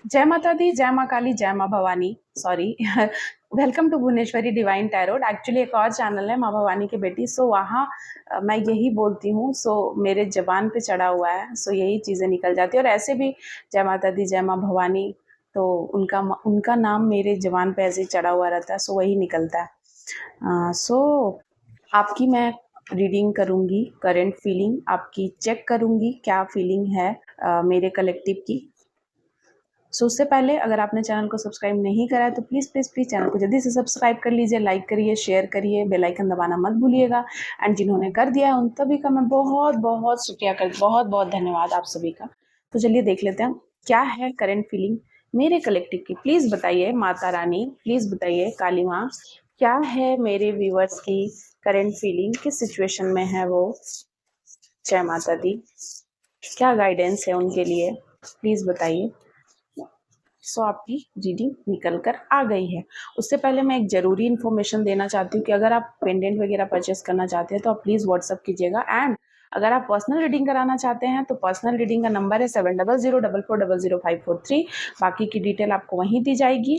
जय माता दी, जय माँ काली, जय माँ Bhavani. Sorry welcome to Bhuvaneshwari divine tarot. Actually एक और चैनल है माँ भवानी की बेटी, सो वहाँ मैं यही बोलती हूँ। सो मेरे जबान पे चढ़ा हुआ है, सो यही चीज़ें निकल जाती है। और ऐसे भी जय माता दी, जय माँ भवानी, तो उनका नाम मेरे जबान पे ऐसे ही चढ़ा हुआ रहता है, सो वही निकलता है। सो आपकी मैं रीडिंग करूँगी, करंट फीलिंग आपकी चेक करूँगी, क्या फीलिंग है मेरे कलेक्टिव की। सो उससे पहले अगर आपने चैनल को सब्सक्राइब नहीं करा है तो प्लीज़ प्लीज़ प्लीज़ चैनल को जल्दी से सब्सक्राइब कर लीजिए, लाइक करिए, शेयर करिए, बेल आइकन दबाना मत भूलिएगा। एंड जिन्होंने कर दिया है उन सभी का मैं बहुत बहुत शुक्रिया बहुत बहुत धन्यवाद आप सभी का। तो चलिए देख लेते हैं क्या है करंट फीलिंग मेरे कलेक्टिव की। प्लीज़ बताइए माता रानी, प्लीज़ बताइए काली माँ, क्या है मेरे व्यूअर्स की करंट फीलिंग, किस सिचुएशन में है वो। जय माता दी, क्या गाइडेंस है उनके लिए, प्लीज़ बताइए। सो आपकी रीडिंग निकल कर आ गई है। उससे पहले मैं एक ज़रूरी इन्फॉर्मेशन देना चाहती हूँ कि अगर आप पेंडेंट वगैरह परचेस करना चाहते हैं तो आप प्लीज़ व्हाट्सअप कीजिएगा। एंड अगर आप पर्सनल रीडिंग कराना चाहते हैं तो पर्सनल रीडिंग का नंबर है 7004440543। बाकी की डिटेल आपको वहीं दी जाएगी।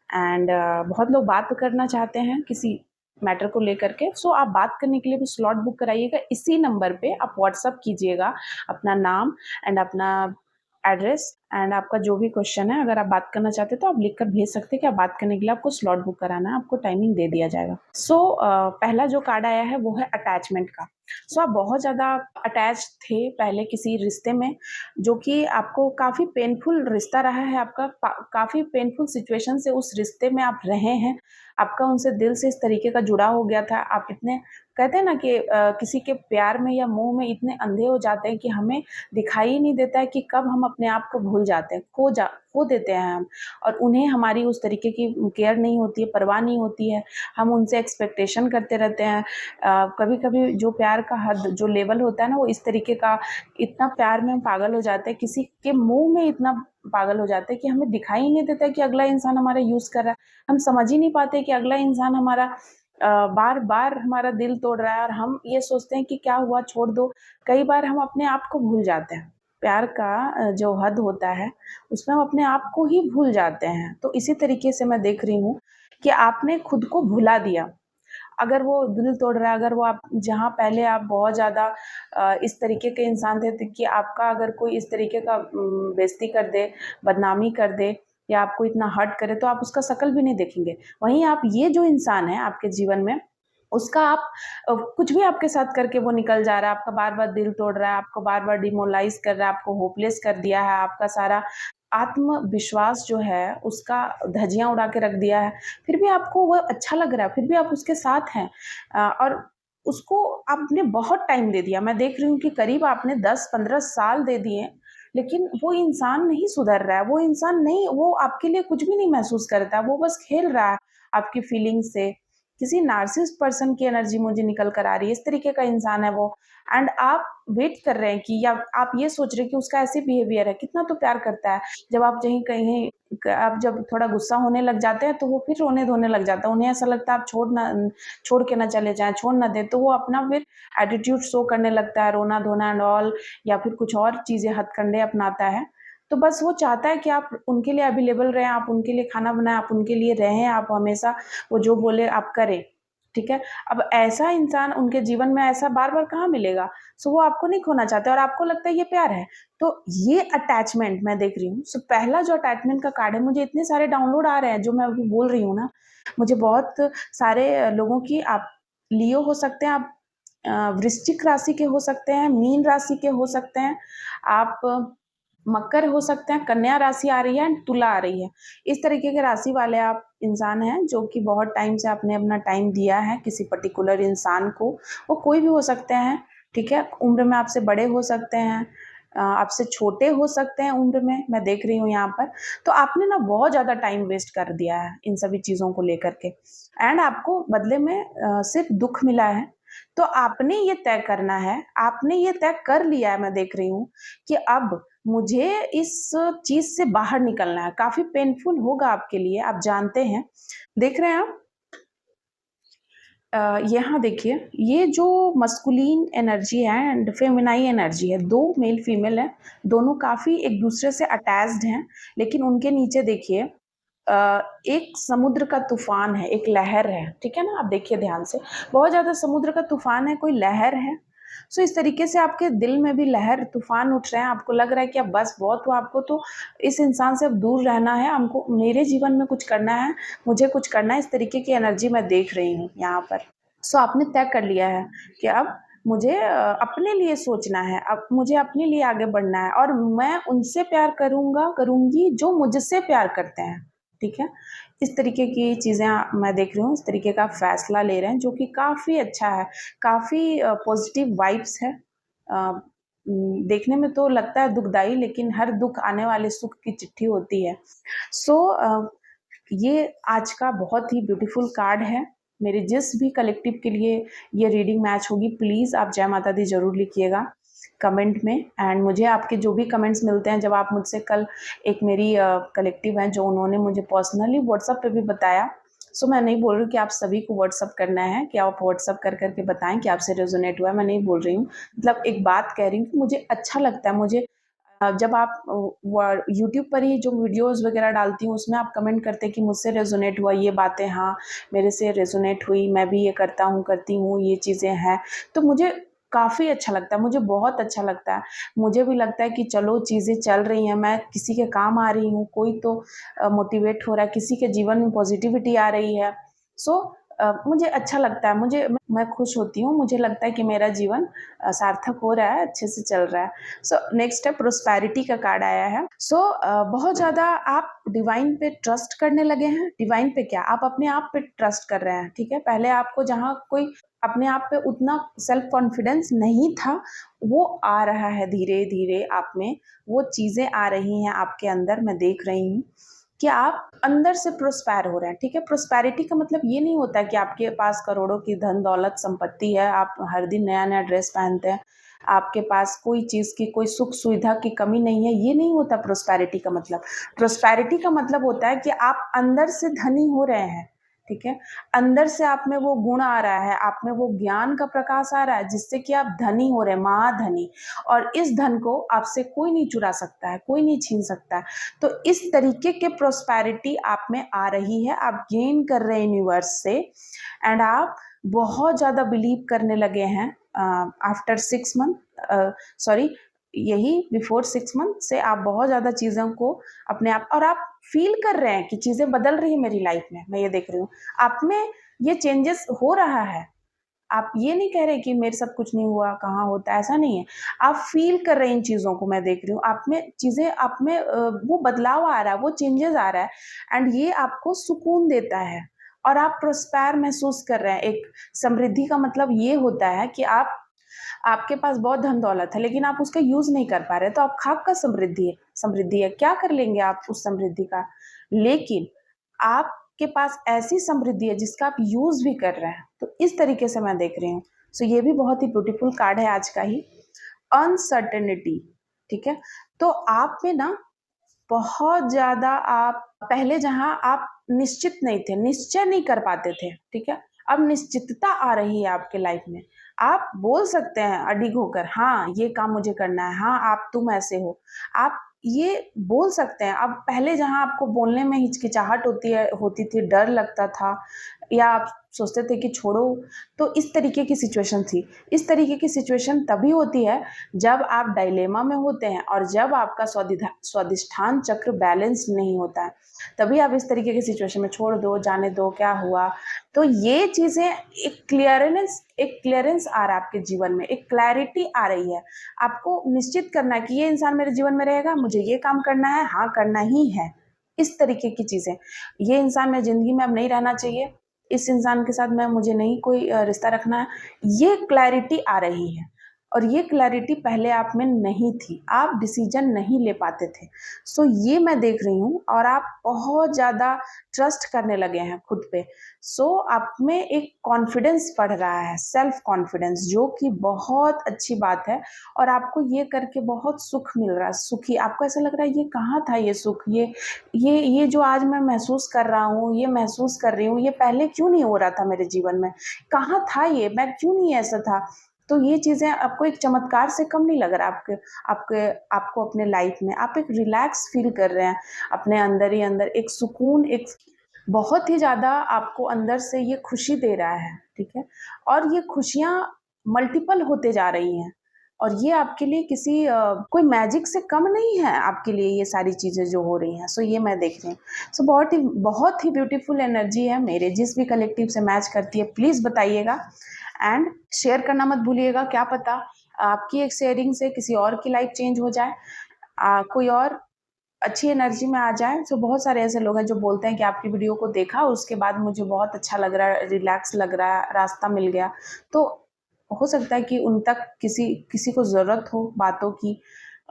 एंड बहुत लोग बात करना चाहते हैं किसी मैटर को लेकर के, सो आप बात करने के लिए भी स्लॉट बुक कराइएगा। इसी नंबर पे आप व्हाट्सअप कीजिएगा अपना नाम एंड अपना एड्रेस एंड आपका जो भी क्वेश्चन है। अगर आप बात करना चाहते हैं तो आप लिख कर भेज सकते हैं कि आप बात करने के लिए आपको स्लॉट बुक कराना है, आपको टाइमिंग दे दिया जाएगा। सो पहला जो कार्ड आया है वो है अटैचमेंट का। सो आप बहुत ज़्यादा अटैच थे पहले किसी रिश्ते में, जो कि आपको काफ़ी पेनफुल रिश्ता रहा है आपका, काफ़ी पेनफुल सिचुएशन से उस रिश्ते में आप रहे हैं। आपका उनसे दिल से इस तरीके का जुड़ाव हो गया था। आप इतने कहते हैं ना कि किसी के प्यार में या मोह में इतने अंधे हो जाते हैं कि हमें दिखाई ही नहीं देता है कि कब हम अपने आप को भूल जाते हैं, खो देते हैं हम। और उन्हें हमारी उस तरीके की केयर नहीं होती है, परवाह नहीं होती है। हम उनसे एक्सपेक्टेशन करते रहते हैं। कभी कभी जो प्यार का हद, जो लेवल होता है ना, वो इस तरीके का, इतना प्यार में हम पागल हो जाते हैं, किसी के मुंह में इतना पागल हो जाते हैं कि हमें दिखाई ही नहीं देता है कि अगला इंसान हमारा यूज़ कर रहा है। हम समझ ही नहीं पाते कि अगला इंसान हमारा बार बार हमारा दिल तोड़ रहा है, और हम ये सोचते हैं कि क्या हुआ, छोड़ दो। कई बार हम अपने आप को भूल जाते हैं। प्यार का जो हद होता है उसमें हम अपने आप को ही भूल जाते हैं। तो इसी तरीके से मैं देख रही हूँ कि आपने खुद को भुला दिया। अगर वो दिल तोड़ रहा है, अगर वो आप जहाँ पहले आप बहुत ज़्यादा इस तरीके के इंसान थे कि आपका अगर कोई इस तरीके का बेइज्जती कर दे, बदनामी कर दे, या आपको इतना हर्ट करे तो आप उसका शकल भी नहीं देखेंगे। वहीं आप ये जो इंसान है आपके जीवन में, उसका आप कुछ भी आपके साथ करके वो निकल जा रहा है, आपका बार बार दिल तोड़ रहा है, आपको बार बार डिमोरलाइज कर रहा है, आपको होपलेस कर दिया है, आपका सारा आत्मविश्वास जो है उसका धज्जियां उड़ा के रख दिया है। फिर भी आपको वो अच्छा लग रहा है, फिर भी आप उसके साथ हैं। और उसको आपने बहुत टाइम दे दिया। मैं देख रही हूँ कि करीब आपने 10-15 साल दे दिए, लेकिन वो इंसान नहीं सुधर रहा है। वो इंसान नहीं, वो आपके लिए कुछ भी नहीं महसूस करता, वो बस खेल रहा है आपकी फीलिंग से। किसी नार्सिसिस्ट पर्सन की एनर्जी मुझे निकल कर आ रही है, इस तरीके का इंसान है वो। एंड आप वेट कर रहे हैं कि, या आप ये सोच रहे हैं कि उसका ऐसे बिहेवियर है, कितना तो प्यार करता है। जब आप कहीं कहीं आप जब थोड़ा गुस्सा होने लग जाते हैं तो वो फिर रोने धोने लग जाता है। उन्हें ऐसा लगता है आप छोड़ के ना चले जाएं, छोड़ ना दे, तो वो अपना फिर एटीट्यूड शो करने लगता है, रोना धोना एंड ऑल, या फिर कुछ और चीज़ें हथकंडे अपनाता है। तो बस वो चाहता है कि आप उनके लिए अवेलेबल रहें, आप उनके लिए खाना बनाएं, आप उनके लिए रहें, आप हमेशा वो जो बोले आप करें। ठीक है। अब ऐसा इंसान उनके जीवन में ऐसा बार बार कहाँ मिलेगा। सो वो आपको नहीं खोना चाहते और आपको लगता है ये प्यार है। तो ये अटैचमेंट मैं देख रही हूँ। सो पहला जो अटैचमेंट का कार्ड है, मुझे इतने सारे डाउनलोड आ रहे हैं जो मैं अभी बोल रही हूँ ना, मुझे बहुत सारे लोगों की, आप लियो हो सकते हैं, आप वृश्चिक राशि के हो सकते हैं, मीन राशि के हो सकते हैं, आप मकर हो सकते हैं, कन्या राशि आ रही है एंड तुला आ रही है। इस तरीके के राशि वाले आप इंसान हैं जो कि बहुत टाइम से आपने अपना टाइम दिया है किसी पर्टिकुलर इंसान को। वो कोई भी हो सकते हैं, ठीक है। उम्र में आपसे बड़े हो सकते हैं, आपसे छोटे हो सकते हैं उम्र में, मैं देख रही हूँ यहाँ पर। तो आपने ना बहुत ज़्यादा टाइम वेस्ट कर दिया है इन सभी चीज़ों को लेकर के, एंड आपको बदले में सिर्फ दुख मिला है। तो आपने ये तय करना है, आपने ये तय कर लिया है, मैं देख रही हूँ कि अब मुझे इस चीज़ से बाहर निकलना है। काफ़ी पेनफुल होगा आपके लिए, आप जानते हैं। देख रहे हैं आप? यहाँ देखिए, ये जो मस्कुलिन एनर्जी है एंड फेमिनाइन एनर्जी है, दो मेल फीमेल है, दोनों काफ़ी एक दूसरे से अटैच्ड हैं, लेकिन उनके नीचे देखिए एक समुद्र का तूफान है, एक लहर है, ठीक है ना? आप देखिए ध्यान से, बहुत ज़्यादा समुद्र का तूफान है, कोई लहर है। सो इस तरीके से आपके दिल में भी लहर तूफान उठ रहे हैं, आपको लग रहा है कि अब बस बहुत हुआ, आपको तो इस इंसान से अब दूर रहना है, हमको मेरे जीवन में कुछ करना है, मुझे कुछ करना है, इस तरीके की एनर्जी मैं देख रही हूँ यहाँ पर। सो आपने तय कर लिया है कि अब मुझे अपने लिए सोचना है, अब मुझे अपने लिए आगे बढ़ना है और मैं उनसे प्यार करूँगा करूँगी जो मुझसे प्यार करते हैं, ठीक है? इस तरीके की चीज़ें मैं देख रही हूँ, इस तरीके का फ़ैसला ले रहे हैं जो कि काफ़ी अच्छा है, काफ़ी पॉज़िटिव वाइब्स है। देखने में तो लगता है दुखदाई, लेकिन हर दुःख आने वाले सुख की चिट्ठी होती है। सो ये आज का बहुत ही ब्यूटीफुल कार्ड है। मेरे जिस भी कलेक्टिव के लिए ये रीडिंग मैच होगी, प्लीज़ आप जय माता दी ज़रूर लिखिएगा कमेंट में। एंड मुझे आपके जो भी कमेंट्स मिलते हैं, जब आप मुझसे कल, एक मेरी कलेक्टिव है जो उन्होंने मुझे पर्सनली व्हाट्सएप पे भी बताया। सो मैं नहीं बोल रही हूँ कि आप सभी को व्हाट्सएप करना है, कि आप व्हाट्सएप कर के बताएं कि आपसे रेजोनेट हुआ है, मैं नहीं बोल रही हूँ। मतलब एक बात कह रही हूँ कि मुझे अच्छा लगता है, मुझे जब आप यूट्यूब पर ही जो वीडियोस वगैरह डालती हूँ उसमें आप कमेंट करते हैं कि मुझसे रेजोनेट हुआ ये बातें, हाँ मेरे से रेजोनेट हुई, मैं भी ये करता हूँ, करती हूँ, ये चीज़ें हैं, तो मुझे काफ़ी अच्छा लगता है, मुझे बहुत अच्छा लगता है। मुझे भी लगता है कि चलो चीज़ें चल रही हैं, मैं किसी के काम आ रही हूँ, कोई तो मोटिवेट हो रहा है, किसी के जीवन में पॉजिटिविटी आ रही है। सो मुझे अच्छा लगता है, मैं खुश होती हूँ, मुझे लगता है कि मेरा जीवन सार्थक हो रहा है, अच्छे से चल रहा है। सो नेक्स्ट है प्रोस्पैरिटी का कार्ड आया है। सो बहुत ज़्यादा आप डिवाइन पे ट्रस्ट करने लगे हैं। डिवाइन पे क्या, आप अपने आप पे ट्रस्ट कर रहे हैं, ठीक है? पहले आपको जहाँ कोई अपने आप पे उतना सेल्फ कॉन्फिडेंस नहीं था, वो आ रहा है धीरे धीरे आप में, वो चीज़ें आ रही हैं आपके अंदर, मैं देख रही हूँ कि आप अंदर से प्रोस्पैर हो रहे हैं, ठीक है? प्रोस्पैरिटी का मतलब ये नहीं होता है कि आपके पास करोड़ों की धन दौलत संपत्ति है, आप हर दिन नया नया ड्रेस पहनते हैं, आपके पास कोई चीज़ की, कोई सुख सुविधा की कमी नहीं है, ये नहीं होता प्रोस्पैरिटी का मतलब। प्रोस्पैरिटी का मतलब होता है कि आप अंदर से धनी हो रहे हैं, ठीक है? अंदर से आप में वो गुण आ रहा है, आप में वो ज्ञान का प्रकाश आ रहा है, जिससे कि आप धनी हो रहे हैं, महाधनी। और इस धन को आपसे कोई नहीं चुरा सकता है, कोई नहीं छीन सकता है। तो इस तरीके के प्रोस्पैरिटी आप में आ रही है, आप गेन कर रहे हैं यूनिवर्स से, एंड आप बहुत ज़्यादा बिलीव करने लगे हैं आफ्टर 6 मंथ, सॉरी, यही बिफोर 6 मंथ से आप बहुत ज़्यादा चीज़ों को अपने आप, और आप फील कर रहे हैं कि चीज़ें बदल रही है मेरी लाइफ में, मैं ये देख रही हूँ। आप में ये चेंजेस हो रहा है। आप ये नहीं कह रहे कि मेरे साथ कुछ नहीं हुआ, कहाँ होता है, ऐसा नहीं है। आप फ़ील कर रहे हैं इन चीज़ों को, मैं देख रही हूँ। आप में चीज़ें, आप में वो बदलाव आ रहा है, वो चेंजेस आ रहा है, एंड ये आपको सुकून देता है और आप प्रोस्पेयर महसूस कर रहे हैं। एक समृद्धि का मतलब ये होता है कि आपके पास बहुत धन दौलत है, लेकिन आप उसका यूज़ नहीं कर पा रहे, तो आप खाक का समृद्धि है। क्या कर लेंगे आप उस समृद्धि का? लेकिन आपके पास ऐसी समृद्धि है जिसका आप यूज़ भी कर रहे हैं। तो इस तरीके से मैं देख रही हूँ। सो ये भी बहुत ही ब्यूटीफुल कार्ड है आज का ही। अनसर्टेनिटी, ठीक है? तो आप में ना बहुत ज़्यादा, आप पहले जहाँ आप निश्चित नहीं थे, निश्चय नहीं कर पाते थे, ठीक है? अब निश्चितता आ रही है आपके लाइफ में। आप बोल सकते हैं अडिग होकर, हाँ, ये काम मुझे करना है, हाँ, आप तुम ऐसे हो। आप ये बोल सकते हैं। अब पहले जहाँ आपको बोलने में हिचकिचाहट होती थी, डर लगता था, या आप सोचते थे कि छोड़ो, तो इस तरीके की सिचुएशन थी। इस तरीके की सिचुएशन तभी होती है जब आप डायलेमा में होते हैं और जब आपका स्वादिष्ठान चक्र बैलेंस नहीं होता है, तभी आप इस तरीके की सिचुएशन में छोड़ दो, जाने दो, क्या हुआ। तो ये चीज़ें, एक क्लियरेंस आ रहा है आपके जीवन में, एक क्लैरिटी आ रही है। आपको निश्चित करना है कि ये इंसान मेरे जीवन में रहेगा, मुझे ये काम करना है, हाँ करना ही है। इस तरीके की चीज़ें, ये इंसान मेरी ज़िंदगी में अब नहीं रहना चाहिए, इस इंसान के साथ मुझे नहीं कोई रिश्ता रखना है, ये क्लैरिटी आ रही है। और ये क्लैरिटी पहले आप में नहीं थी, आप डिसीजन नहीं ले पाते थे। सो ये मैं देख रही हूँ और आप बहुत ज़्यादा ट्रस्ट करने लगे हैं खुद पे। सो आप में एक कॉन्फिडेंस बढ़ रहा है, सेल्फ कॉन्फिडेंस, जो कि बहुत अच्छी बात है। और आपको ये करके बहुत सुख मिल रहा है, सुखी आपको ऐसा लग रहा है ये कहाँ था ये सुख, ये जो आज मैं महसूस कर रहा हूँ, ये महसूस कर रही हूँ, ये पहले क्यों नहीं हो रहा था मेरे जीवन में, कहाँ था ये, मैं क्यों नहीं ऐसा था। तो ये चीज़ें आपको एक चमत्कार से कम नहीं लग रहा, आपके आपको अपने लाइफ में आप एक रिलैक्स फील कर रहे हैं, अपने अंदर ही अंदर एक सुकून, एक बहुत ही ज़्यादा आपको अंदर से ये खुशी दे रहा है, ठीक है। और ये खुशियाँ मल्टीपल होते जा रही हैं, और ये आपके लिए किसी कोई मैजिक से कम नहीं है आपके लिए, ये सारी चीज़ें जो हो रही हैं। सो ये मैं देख रही हूँ। सो बहुत ही ब्यूटीफुल एनर्जी है मेरे, जिस भी कलेक्टिव से मैच करती है प्लीज़ बताइएगा, एंड शेयर करना मत भूलिएगा। क्या पता आपकी एक शेयरिंग से किसी और की लाइफ चेंज हो जाए, कोई और अच्छी एनर्जी में आ जाए। सो बहुत सारे ऐसे लोग हैं जो बोलते हैं कि आपकी वीडियो को देखा उसके बाद मुझे बहुत अच्छा लग रहा है, रिलैक्स लग रहा है, रास्ता मिल गया। तो हो सकता है कि उन तक किसी किसी को ज़रूरत हो बातों की,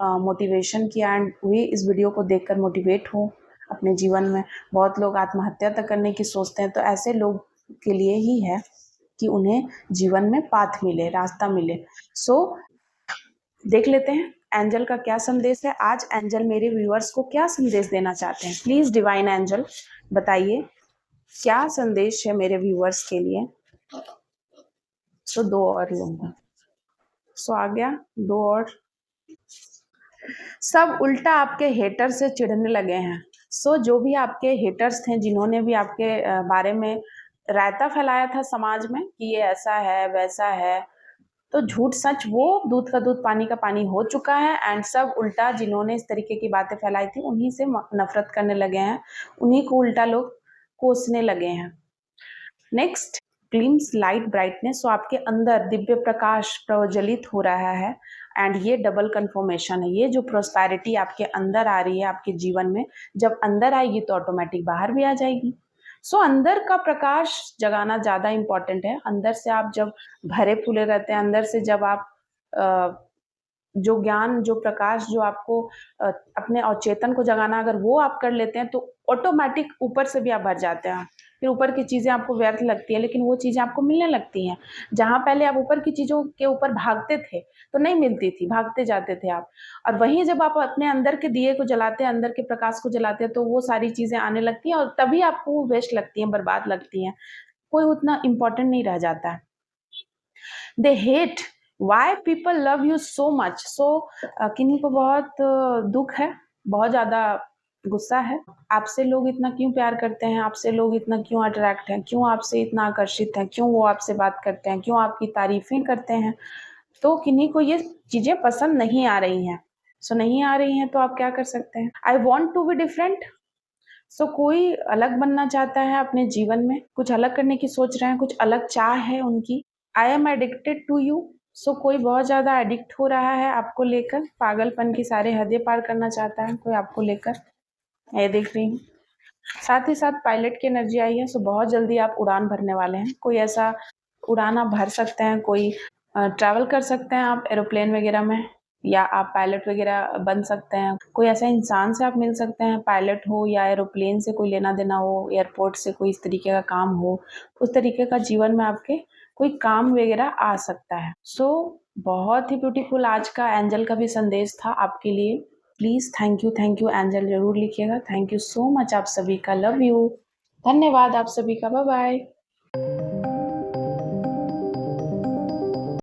मोटिवेशन की, एंड वे इस वीडियो को देखकर मोटिवेट हो अपने जीवन में। बहुत लोग आत्महत्या तक करने की सोचते हैं, तो ऐसे लोग के लिए ही है कि उन्हें जीवन में पाथ मिले, रास्ता मिले। सो देख लेते हैं एंजल का क्या संदेश है आज। एंजल मेरे व्यूअर्स को क्या संदेश देना चाहते हैं, प्लीज डिवाइन एंजल बताइए क्या संदेश है मेरे व्यूअर्स के लिए। सो दो और लूंगा, सो आ गया दो और। सब उल्टा आपके हेटर से चिढ़ने लगे हैं। सो जो भी आपके हेटर्स थे, जिन्होंने भी आपके बारे में रायता फैलाया था समाज में कि ये ऐसा है वैसा है, तो झूठ सच वो दूध का दूध पानी का पानी हो चुका है। एंड सब उल्टा जिन्होंने इस तरीके की बातें फैलाई थी उन्हीं से नफरत करने लगे हैं, उन्हीं को उल्टा लोग कोसने लगे हैं। Next, glimpse light brightness. So आपके अंदर दिव्य प्रकाश प्रज्वलित हो रहा है, एंड ये डबल कंफर्मेशन है। ये जो प्रोस्पैरिटी आपके अंदर आ रही है आपके जीवन में, जब अंदर आएगी तो ऑटोमेटिक बाहर भी आ जाएगी। सो अंदर का प्रकाश जगाना ज़्यादा इम्पॉर्टेंट है। अंदर से आप जब भरे फूले रहते हैं, अंदर से जब आप जो ज्ञान, जो प्रकाश, जो आपको अपने अवचेतन को जगाना, अगर वो आप कर लेते हैं तो ऑटोमेटिक ऊपर से भी आप भर जाते हैं। फिर ऊपर की चीज़ें आपको व्यर्थ लगती है, लेकिन वो चीज़ें आपको मिलने लगती हैं। जहाँ पहले आप ऊपर की चीज़ों के ऊपर भागते थे तो नहीं मिलती थी, भागते जाते थे आप। और वहीं जब आप अपने अंदर के दिए को जलाते हैं, अंदर के प्रकाश को जलाते हैं, तो वो सारी चीज़ें आने लगती हैं, और तभी आपको वो वेस्ट लगती हैं, बर्बाद लगती हैं। कोई उतना इम्पोर्टेंट नहीं रह जाता है। They hate why people love you so much. So किन्हीं को बहुत दुख है, बहुत ज़्यादा गुस्सा है। आपसे लोग इतना क्यों प्यार करते हैं, आपसे लोग इतना क्यों अट्रैक्ट हैं, क्यों आपसे इतना आकर्षित हैं, क्यों वो आपसे बात करते हैं, क्यों आपकी तारीफें करते हैं। तो किन्हीं को ये चीज़ें पसंद नहीं आ रही हैं। सो नहीं आ रही हैं तो आप क्या कर सकते हैं। I want to be different. So कोई अलग बनना चाहता है अपने जीवन में, कुछ अलग करने की सोच रहे हैं, कुछ अलग चाह है उनकी। I am addicted to you. So कोई बहुत ज़्यादा एडिक्ट हो रहा है आपको लेकर, पागलपन की सारे हदें पार करना चाहता है कोई आपको लेकर, ये देख रही हूँ। साथ ही साथ पायलट की एनर्जी आई है। सो बहुत जल्दी आप उड़ान भरने वाले हैं, कोई ऐसा उड़ान आप भर सकते हैं, कोई ट्रैवल कर सकते हैं आप एरोप्लेन वगैरह में, या आप पायलट वगैरह बन सकते हैं। कोई ऐसा इंसान से आप मिल सकते हैं, पायलट हो या एरोप्लेन से कोई लेना देना हो, एयरपोर्ट से कोई इस तरीके का काम हो, उस तरीके का जीवन में आपके कोई काम वगैरह आ सकता है। सो बहुत ही ब्यूटीफुल आज का एंजल का भी संदेश था आपके लिए। प्लीज़ थैंक यू एंजल ज़रूर लिखिएगा। थैंक यू सो मच आप सभी का, लव यू, धन्यवाद आप सभी का, बाय बाय।